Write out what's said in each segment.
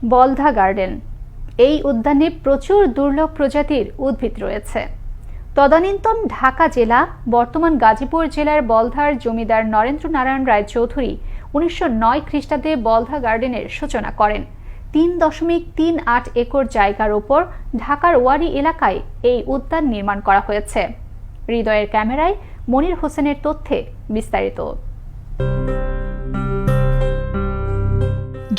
বলধা garden. এই উদ্যানে প্রচুর দুর্লভ প্রজাতির উদ্ভিদ রয়েছে। তদানীন্তন ঢাকা জেলা, বর্তমান গাজীপুর জেলার বলধার জমিদার নরেন্দ্র নারায়ণ রায় চৌধুরী 1909 খ্রিস্টাব্দে বলধা গার্ডেনের সূচনা করেন। 3.38 একর জায়গার ওপর ঢাকার ওয়ারী এলাকায় এই উদ্যান নির্মাণ করা হয়েছে। হৃদয়ের ক্যামেরায় মনির হোসেনের তথ্যে বিস্তারিত।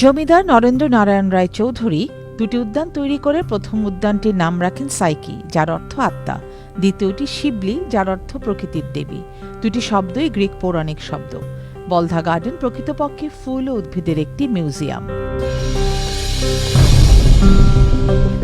জমিদার নরেন্দ্র নারায়ণ রায় চৌধুরী দুটি উদ্যান তৈরি করে প্রথম উদ্যানটির নাম রাখেন সাইকি, যার অর্থ আত্মা। দ্বিতীয়টি শিবলি, যার অর্থ প্রকৃতির দেবী। দুটি শব্দই গ্রিক পৌরাণিক শব্দ। বলধা গার্ডেন প্রকৃতপক্ষে ফুল ও উদ্ভিদের একটি মিউজিয়াম।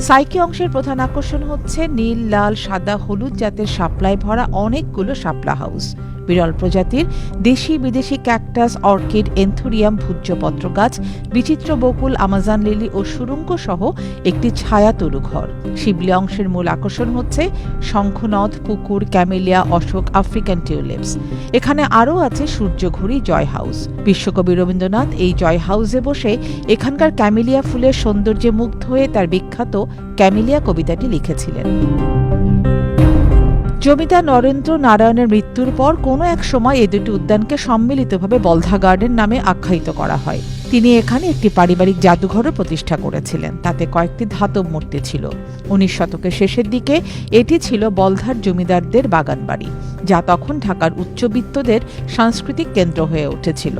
সাইকি অংশের প্রধান আকর্ষণ হচ্ছে নীল, লাল, সাদা, হলুদ জাতের শাপলায় ভরা অনেকগুলো শাপলা হাউস, বিরল প্রজাতির দেশি বিদেশি ক্যাকটাস, অর্কিড, এন্থুরিয়াম, ভূর্জপত্র গাছ, বিচিত্র বকুল, আমাজন লিলি ও সুরঙ্গ সহ একটি ছায়া তরুঘর। শিবলি অংশের মূল আকর্ষণ হচ্ছে শঙ্খনদ, পুকুর, ক্যামেলিয়া, অশোক, আফ্রিকান টিউলিপস। এখানে আরও আছে সূর্যঘড়ি, জয় হাউস। বিশ্বকবি রবীন্দ্রনাথ এই জয় হাউসে বসে এখানকার ক্যামেলিয়া ফুলের সৌন্দর্যে মুগ্ধ হয়ে তার বিখ্যাত ক্যামেলিয়া কবিতাটি লিখেছিলেন। জমিদার নরেন্দ্র নারায়ণের মৃত্যুর পর কোনো এক সময় এই দুটি উদ্যানকে সম্মিলিতভাবে বলধা গার্ডেন নামে আখ্যায়িত করা হয়। তিনি এখানে একটি পারিবারিক জাদুঘরও প্রতিষ্ঠা করেছিলেন। তাতে কয়েকটি ধাতব মূর্তি ছিল। 19 শতকের শেষের দিকে এটি ছিল বলধার জমিদারদের বাগানবাড়ি, যা তখন ঢাকার উচ্চবিত্তদের সাংস্কৃতিক কেন্দ্র হয়ে উঠেছিল।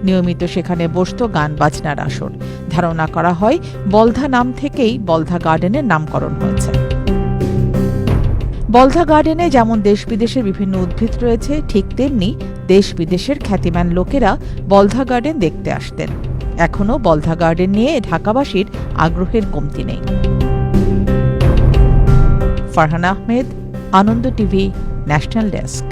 নিয়মিত সেখানে বসত গান বাজনার আসর। ধারণা করা হয় বলধা নাম থেকেই বলধা গার্ডেনের নামকরণ হয়েছে। বলধা গার্ডেনে যেমন দেশ বিদেশের বিভিন্ন উদ্ভিদ রয়েছে, ঠিক তেমনি দেশ বিদেশের খ্যাতিমান লোকেরা বলধা গার্ডেন দেখতে আসতেন। এখনও বলধা গার্ডেন নিয়ে ঢাকাবাসীর আগ্রহের কমতি নেই। ফারহানা আহমেদ, আনন্দ টিভি, ন্যাশনাল ডেস্ক।